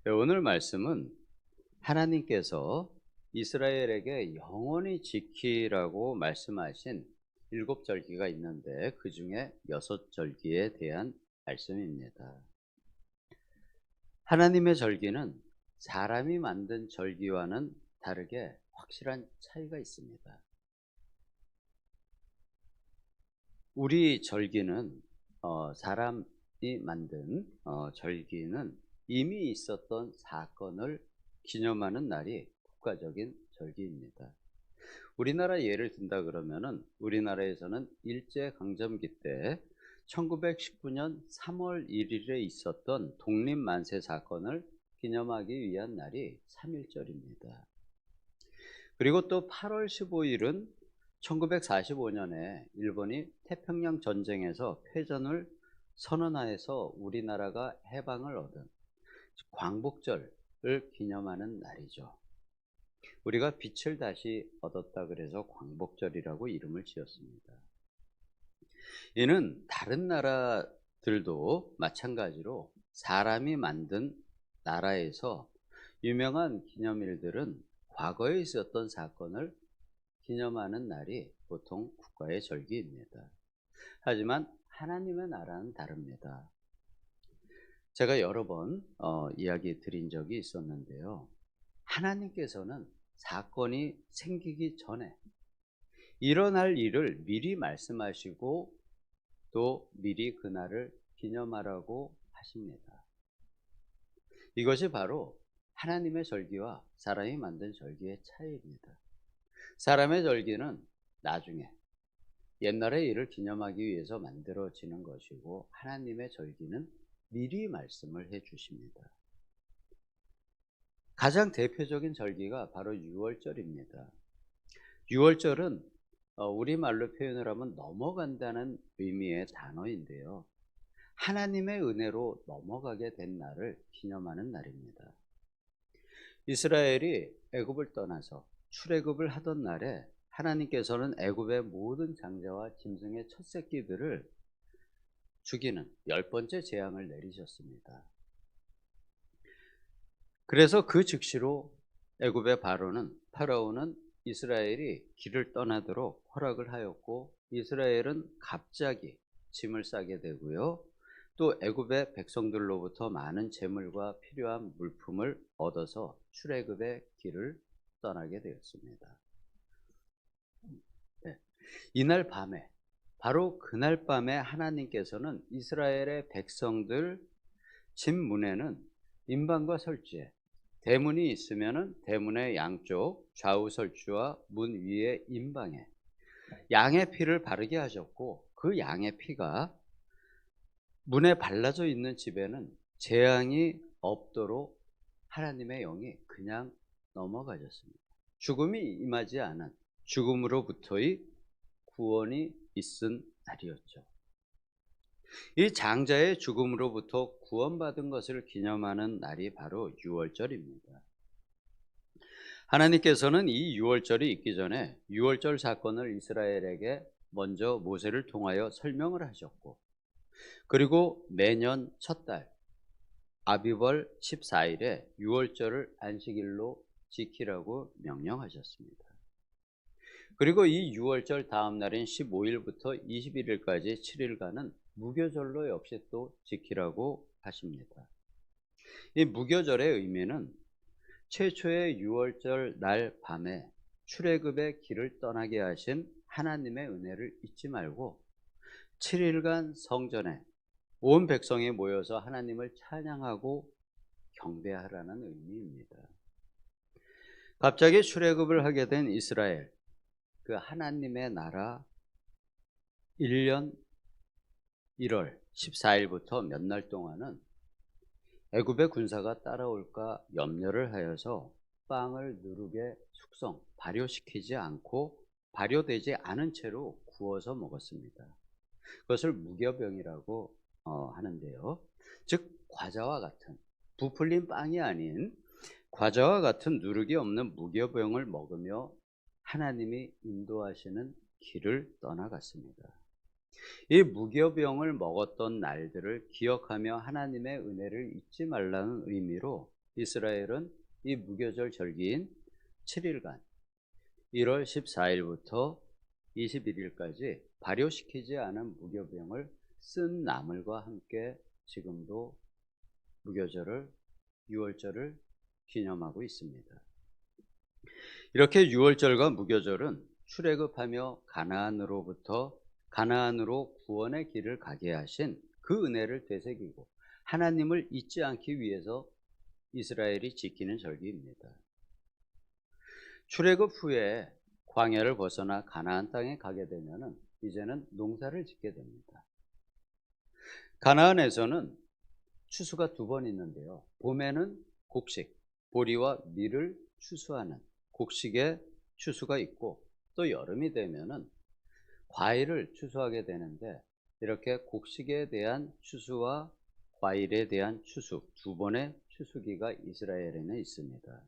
네, 오늘 말씀은 하나님께서 이스라엘에게 영원히 지키라고 말씀하신 일곱 절기가 있는데 그 중에 여섯 절기에 대한 말씀입니다. 하나님의 절기는 사람이 만든 절기와는 다르게 확실한 차이가 있습니다. 우리 절기는 사람이 만든 절기는 이미 있었던 사건을 기념하는 날이 국가적인 절기입니다. 우리나라 예를 든다 그러면은 우리나라에서는 일제강점기 때 1919년 3월 1일에 있었던 독립만세 사건을 기념하기 위한 날이 3.1절입니다. 그리고 또 8월 15일은 1945년에 일본이 태평양 전쟁에서 패전을 선언하여서 우리나라가 해방을 얻은 광복절을 기념하는 날이죠. 우리가 빛을 다시 얻었다 그래서 광복절이라고 이름을 지었습니다. 이는 다른 나라들도 마찬가지로 사람이 만든 나라에서 유명한 기념일들은 과거에 있었던 사건을 기념하는 날이 보통 국가의 절기입니다. 하지만 하나님의 나라는 다릅니다. 제가 여러 번 이야기 드린 적이 있었는데요. 하나님께서는 사건이 생기기 전에 일어날 일을 미리 말씀하시고 또 미리 그날을 기념하라고 하십니다. 이것이 바로 하나님의 절기와 사람이 만든 절기의 차이입니다. 사람의 절기는 나중에 옛날의 일을 기념하기 위해서 만들어지는 것이고 하나님의 절기는 미리 말씀을 해 주십니다. 가장 대표적인 절기가 바로 유월절입니다. 유월절은 우리말로 표현을 하면 넘어간다는 의미의 단어인데요. 하나님의 은혜로 넘어가게 된 날을 기념하는 날입니다. 이스라엘이 애굽을 떠나서 출애굽을 하던 날에 하나님께서는 애굽의 모든 장자와 짐승의 첫 새끼들을 죽이는 열 번째 재앙을 내리셨습니다. 그래서 그 즉시로 애굽의 파라오는 이스라엘이 길을 떠나도록 허락을 하였고 이스라엘은 갑자기 짐을 싸게 되고요. 또 애굽의 백성들로부터 많은 재물과 필요한 물품을 얻어서 출애굽의 길을 떠나게 되었습니다. 네. 이날 밤에 바로 그날 밤에 하나님께서는 이스라엘의 백성들 집 문에는 임방과 설주에 대문이 있으면은 대문의 양쪽 좌우 설주와 문 위에 임방에 양의 피를 바르게 하셨고 그 양의 피가 문에 발라져 있는 집에는 재앙이 없도록 하나님의 영이 그냥 넘어가셨습니다. 죽음이 임하지 않은 죽음으로부터의 구원이 있은 날이었죠. 이 장자의 죽음으로부터 구원받은 것을 기념하는 날이 바로 유월절입니다. 하나님께서는 이 유월절이 있기 전에 유월절 사건을 이스라엘에게 먼저 모세를 통하여 설명을 하셨고 그리고 매년 첫 달 아비벌 14일에 유월절을 안식일로 지키라고 명령하셨습니다. 그리고 이 유월절 다음 날인 15일부터 21일까지 7일간은 무교절로 역시 또 지키라고 하십니다. 이 무교절의 의미는 최초의 유월절 날 밤에 출애굽의 길을 떠나게 하신 하나님의 은혜를 잊지 말고 7일간 성전에 온 백성이 모여서 하나님을 찬양하고 경배하라는 의미입니다. 갑자기 출애굽을 하게 된 이스라엘, 그 하나님의 나라 1년 1월 14일부터 몇 날 동안은 애굽의 군사가 따라올까 염려를 하여서 빵을 누룩에 숙성, 발효시키지 않고 발효되지 않은 채로 구워서 먹었습니다. 그것을 무교병이라고 하는데요. 즉 과자와 같은 부풀린 빵이 아닌 과자와 같은 누룩이 없는 무교병을 먹으며 하나님이 인도하시는 길을 떠나갔습니다. 이 무교병을 먹었던 날들을 기억하며 하나님의 은혜를 잊지 말라는 의미로 이스라엘은 이 무교절 절기인 7일간 1월 14일부터 21일까지 발효시키지 않은 무교병을 쓴 나물과 함께 지금도 무교절을, 유월절을 기념하고 있습니다. 이렇게 유월절과 무교절은 출애굽하며 가나안으로 구원의 길을 가게 하신 그 은혜를 되새기고 하나님을 잊지 않기 위해서 이스라엘이 지키는 절기입니다. 출애굽 후에 광야를 벗어나 가나안 땅에 가게 되면은 이제는 농사를 짓게 됩니다. 가나안에서는 추수가 두 번 있는데요. 봄에는 곡식, 보리와 밀을 추수하는 곡식의 추수가 있고, 또 여름이 되면은 과일을 추수하게 되는데, 이렇게 곡식에 대한 추수와 과일에 대한 추수, 두 번의 추수기가 이스라엘에는 있습니다.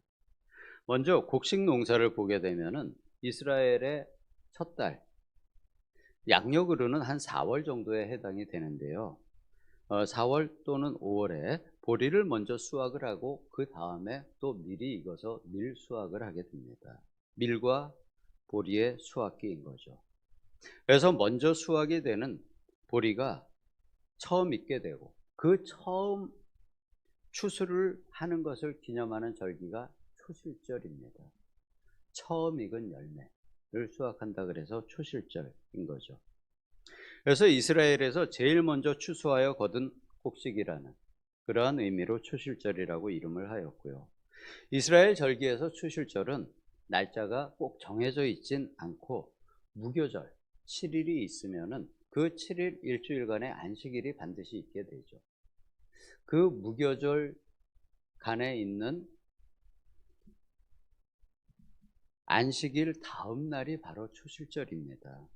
먼저 곡식 농사를 보게 되면은 이스라엘의 첫 달, 양력으로는 한 4월 정도에 해당이 되는데요. 4월 또는 5월에 보리를 먼저 수확을 하고 그 다음에 또 밀이 익어서 밀 수확을 하게 됩니다. 밀과 보리의 수확기인 거죠. 그래서 먼저 수확이 되는 보리가 처음 익게 되고, 그 처음 추수를 하는 것을 기념하는 절기가 초실절입니다. 처음 익은 열매를 수확한다 그래서 초실절인 거죠. 그래서 이스라엘에서 제일 먼저 추수하여 거둔 곡식이라는 그러한 의미로 초실절이라고 이름을 하였고요. 이스라엘 절기에서 초실절은 날짜가 꼭 정해져 있진 않고 무교절 7일이 있으면은 그 7일 일주일간의 안식일이 반드시 있게 되죠. 그 무교절 간에 있는 안식일 다음 날이 바로 초실절입니다.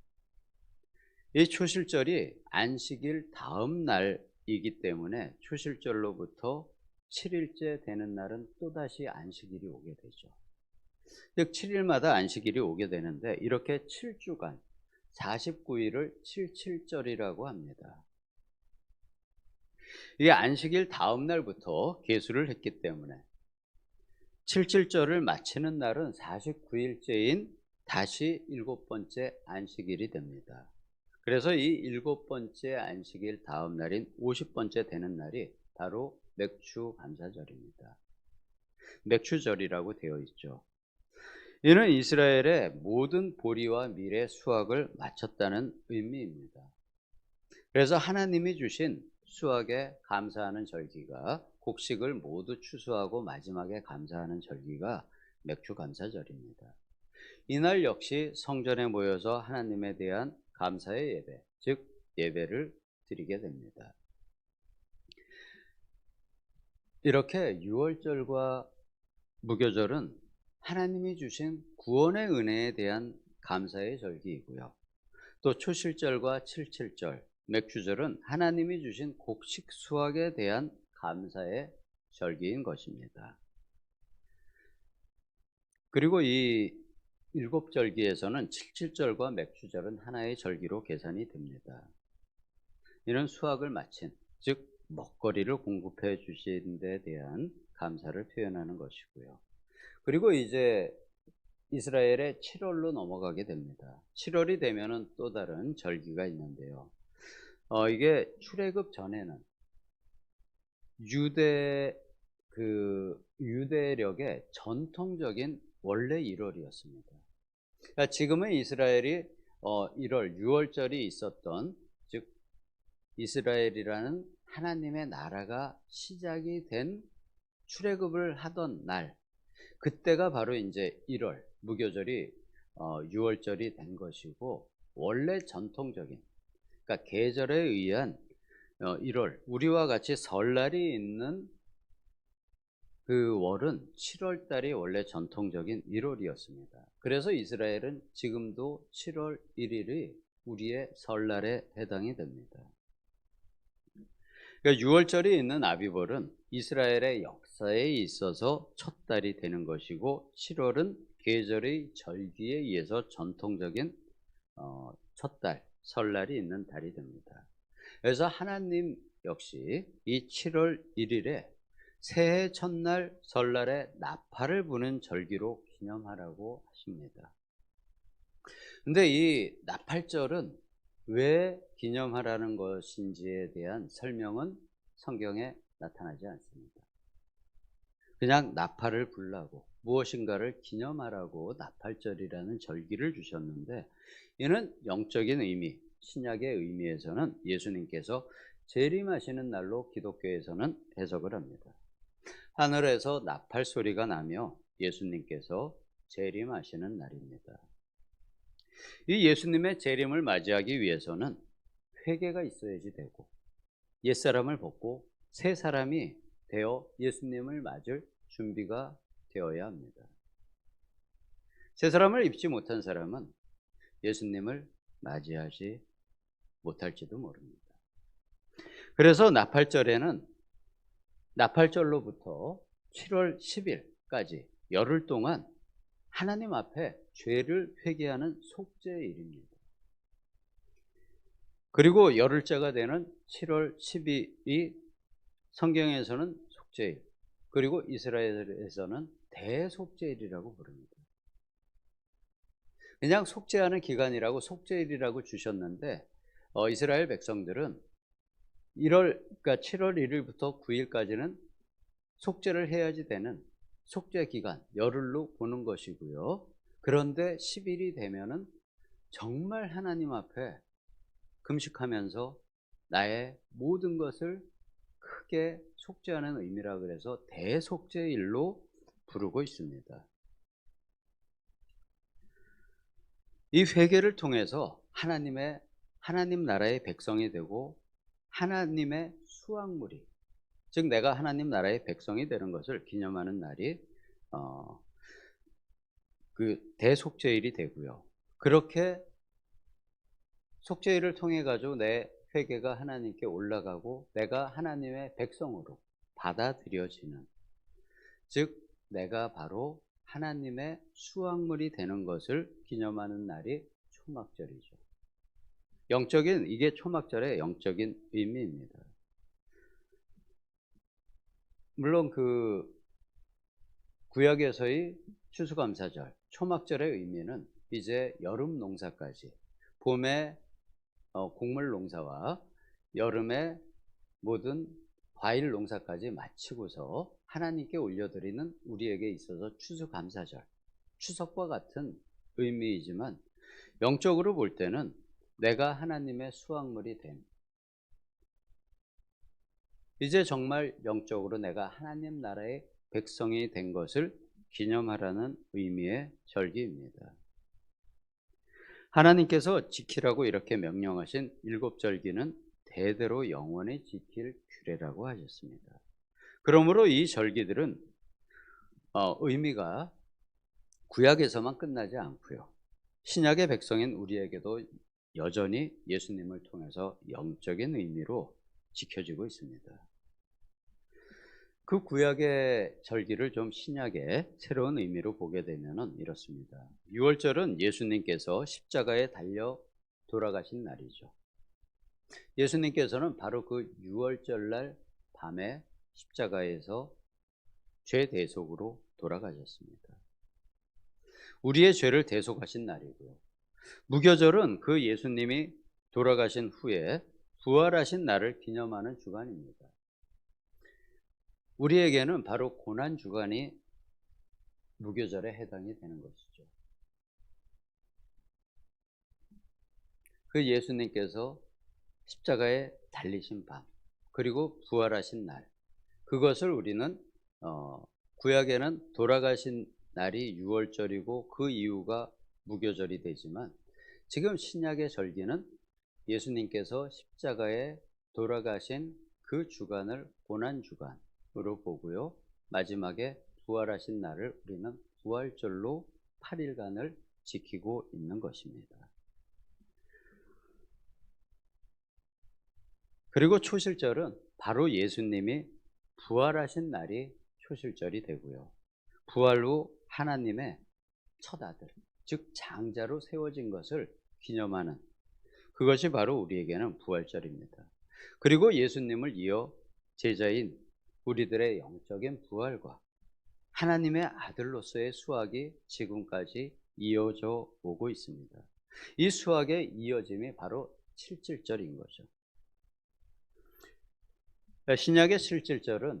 이 초실절이 안식일 다음 날이기 때문에 초실절로부터 7일째 되는 날은 또다시 안식일이 오게 되죠. 즉 7일마다 안식일이 오게 되는데, 이렇게 7주간 49일을 77절이라고 합니다. 이게 안식일 다음 날부터 계수를 했기 때문에 77절을 마치는 날은 49일째인 다시 7번째 안식일이 됩니다. 그래서 이 7번째 안식일 다음 날인 50번째 되는 날이 바로 맥추감사절입니다. 맥추절이라고 되어 있죠. 이는 이스라엘의 모든 보리와 밀의 수확을 마쳤다는 의미입니다. 그래서 하나님이 주신 수확에 감사하는 절기가, 곡식을 모두 추수하고 마지막에 감사하는 절기가 맥추감사절입니다. 이날 역시 성전에 모여서 하나님에 대한 감사의 예배, 즉 예배를 드리게 됩니다. 이렇게 유월절과 무교절은 하나님이 주신 구원의 은혜에 대한 감사의 절기이고요. 또 초실절과 칠칠절, 맥주절은 하나님이 주신 곡식 수확에 대한 감사의 절기인 것입니다. 그리고 이 7절기에서는 칠칠절과 맥주절은 하나의 절기로 계산이 됩니다. 이는 수확을 마친, 즉 먹거리를 공급해 주신 데 대한 감사를 표현하는 것이고요. 그리고 이제 이스라엘의 7월로 넘어가게 됩니다. 7월이 되면은 또 다른 절기가 있는데요. 이게 출애굽 전에는 유대력의 전통적인 원래 1월이었습니다. 그러니까 지금은 이스라엘이 1월, 6월절이 있었던, 즉 이스라엘이라는 하나님의 나라가 시작이 된 출애굽을 하던 날, 그때가 바로 이제 1월, 무교절이 6월절이 된 것이고, 원래 전통적인, 그러니까 계절에 의한 1월, 우리와 같이 설날이 있는 그 월은 7월 달이 원래 전통적인 1월이었습니다. 그래서 이스라엘은 지금도 7월 1일이 우리의 설날에 해당이 됩니다. 그러니까 6월절이 있는 아비벌은 이스라엘의 역사에 있어서 첫 달이 되는 것이고, 7월은 계절의 절기에 의해서 전통적인 첫 달, 설날이 있는 달이 됩니다. 그래서 하나님 역시 이 7월 1일에 새해 첫날 설날에 나팔을 부는 절기로 기념하라고 하십니다. 근데 이 나팔절은 왜 기념하라는 것인지에 대한 설명은 성경에 나타나지 않습니다. 그냥 나팔을 불라고 무엇인가를 기념하라고 나팔절이라는 절기를 주셨는데, 이는 영적인 의미, 신약의 의미에서는 예수님께서 재림하시는 날로 기독교에서는 해석을 합니다. 하늘에서 나팔 소리가 나며 예수님께서 재림하시는 날입니다. 이 예수님의 재림을 맞이하기 위해서는 회개가 있어야지 되고, 옛사람을 벗고 새 사람이 되어 예수님을 맞을 준비가 되어야 합니다. 새 사람을 입지 못한 사람은 예수님을 맞이하지 못할지도 모릅니다. 그래서 나팔절로부터 7월 10일까지 열흘 동안 하나님 앞에 죄를 회개하는 속죄일입니다. 그리고 열흘째가 되는 7월 10일이 성경에서는 속죄일, 그리고 이스라엘에서는 대속죄일이라고 부릅니다. 그냥 속죄하는 기간이라고 속죄일이라고 주셨는데, 이스라엘 백성들은 7월 1일부터 9일까지는 속죄를 해야지 되는 속죄 기간, 열흘로 보는 것이고요. 그런데 10일이 되면은 정말 하나님 앞에 금식하면서 나의 모든 것을 크게 속죄하는 의미라 그래서 대속죄일로 부르고 있습니다. 이 회개를 통해서 하나님 나라의 백성이 되고 하나님의 수확물이, 즉 내가 하나님 나라의 백성이 되는 것을 기념하는 날이 그 대속죄일이 되고요. 그렇게 속죄일을 통해 가지고 내 회개가 하나님께 올라가고 내가 하나님의 백성으로 받아들여지는, 즉 내가 바로 하나님의 수확물이 되는 것을 기념하는 날이 초막절이죠. 이게 초막절의 영적인 의미입니다. 물론 그 구약에서의 추수감사절, 초막절의 의미는 이제 여름 농사까지, 봄에 곡물 농사와 여름에 모든 과일 농사까지 마치고서 하나님께 올려드리는 우리에게 있어서 추수감사절, 추석과 같은 의미이지만 영적으로 볼 때는 내가 하나님의 수확물이 된, 이제 정말 영적으로 내가 하나님 나라의 백성이 된 것을 기념하라는 의미의 절기입니다. 하나님께서 지키라고 이렇게 명령하신 7절기는 대대로 영원히 지킬 규례라고 하셨습니다. 그러므로 이 절기들은 의미가 구약에서만 끝나지 않고요, 신약의 백성인 우리에게도 여전히 예수님을 통해서 영적인 의미로 지켜지고 있습니다. 그 구약의 절기를 좀 신약의 새로운 의미로 보게 되면 이렇습니다. 유월절은 예수님께서 십자가에 달려 돌아가신 날이죠. 예수님께서는 바로 그 유월절날 밤에 십자가에서 죄 대속으로 돌아가셨습니다. 우리의 죄를 대속하신 날이고요. 무교절은 그 예수님이 돌아가신 후에 부활하신 날을 기념하는 주간입니다. 우리에게는 바로 고난주간이 무교절에 해당이 되는 것이죠. 그 예수님께서 십자가에 달리신 밤, 그리고 부활하신 날, 그것을 우리는 구약에는 돌아가신 날이 유월절이고 그 이유가 무교절이 되지만, 지금 신약의 절기는 예수님께서 십자가에 돌아가신 그 주간을 고난주간으로 보고요, 마지막에 부활하신 날을 우리는 부활절로 8일간을 지키고 있는 것입니다. 그리고 초실절은 바로 예수님이 부활하신 날이 초실절이 되고요, 부활 후 하나님의 첫 아들, 즉 장자로 세워진 것을 기념하는, 그것이 바로 우리에게는 부활절입니다. 그리고 예수님을 이어 제자인 우리들의 영적인 부활과 하나님의 아들로서의 수확이 지금까지 이어져 오고 있습니다. 이 수확의 이어짐이 바로 칠칠절인 거죠. 신약의 칠칠절은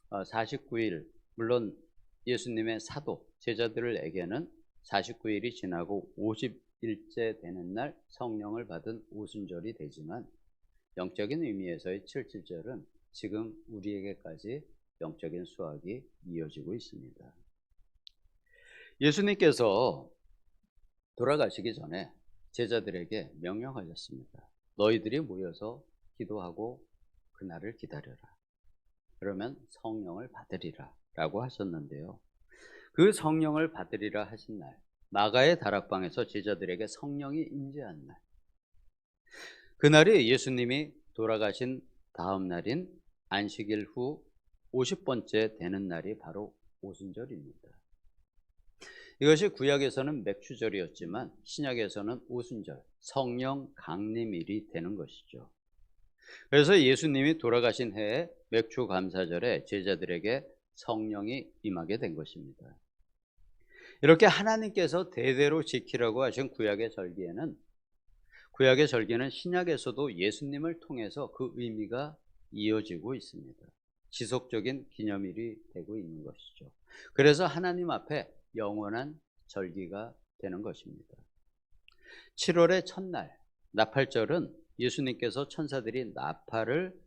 49일, 물론 예수님의 사도, 제자들에게는 49일이 지나고 50일째 되는 날 성령을 받은 오순절이 되지만 영적인 의미에서의 칠칠절은 지금 우리에게까지 영적인 수확이 이어지고 있습니다. 예수님께서 돌아가시기 전에 제자들에게 명령하셨습니다. 너희들이 모여서 기도하고 그날을 기다려라. 그러면 성령을 받으리라 라고 하셨는데요. 그 성령을 받으리라 하신 날, 마가의 다락방에서 제자들에게 성령이 임재한 날, 그날이 예수님이 돌아가신 다음 날인 안식일 후 50번째 되는 날이 바로 오순절입니다. 이것이 구약에서는 맥추절이었지만 신약에서는 오순절, 성령 강림일이 되는 것이죠. 그래서 예수님이 돌아가신 해에 맥추감사절에 제자들에게 성령이 임하게 된 것입니다. 이렇게 하나님께서 대대로 지키라고 하신 구약의 절기는 신약에서도 예수님을 통해서 그 의미가 이어지고 있습니다. 지속적인 기념일이 되고 있는 것이죠. 그래서 하나님 앞에 영원한 절기가 되는 것입니다. 7월의 첫날 나팔절은 예수님께서 천사들이 나팔을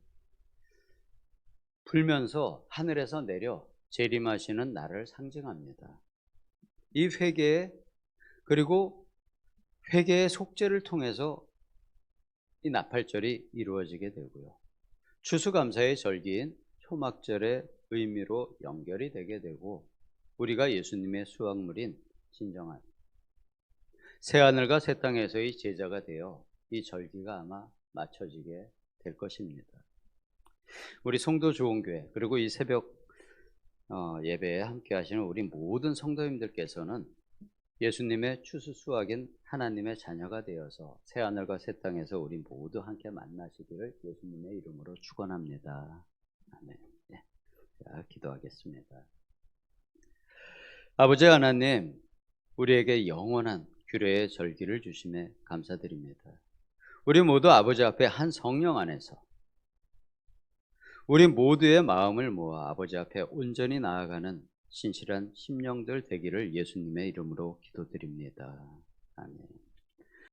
불면서 하늘에서 내려 재림하시는 날을 상징합니다. 이 그리고 회개의 속죄를 통해서 이 나팔절이 이루어지게 되고요. 추수감사의 절기인 초막절의 의미로 연결이 되게 되고 우리가 예수님의 수확물인 진정한 새하늘과 새 땅에서의 제자가 되어 이 절기가 아마 맞춰지게 될 것입니다. 우리 송도 좋은교회 그리고 이 새벽 예배에 함께 하시는 우리 모든 성도님들께서는 예수님의 추수 수확인 하나님의 자녀가 되어서 새하늘과 새 땅에서 우리 모두 함께 만나시기를 예수님의 이름으로 축원합니다. 아멘. 네. 자, 기도하겠습니다. 아버지 하나님, 우리에게 영원한 규례의 절기를 주심에 감사드립니다. 우리 모두 아버지 앞에 한 성령 안에서 우리 모두의 마음을 모아 아버지 앞에 온전히 나아가는 신실한 심령들 되기를 예수님의 이름으로 기도드립니다. 아멘.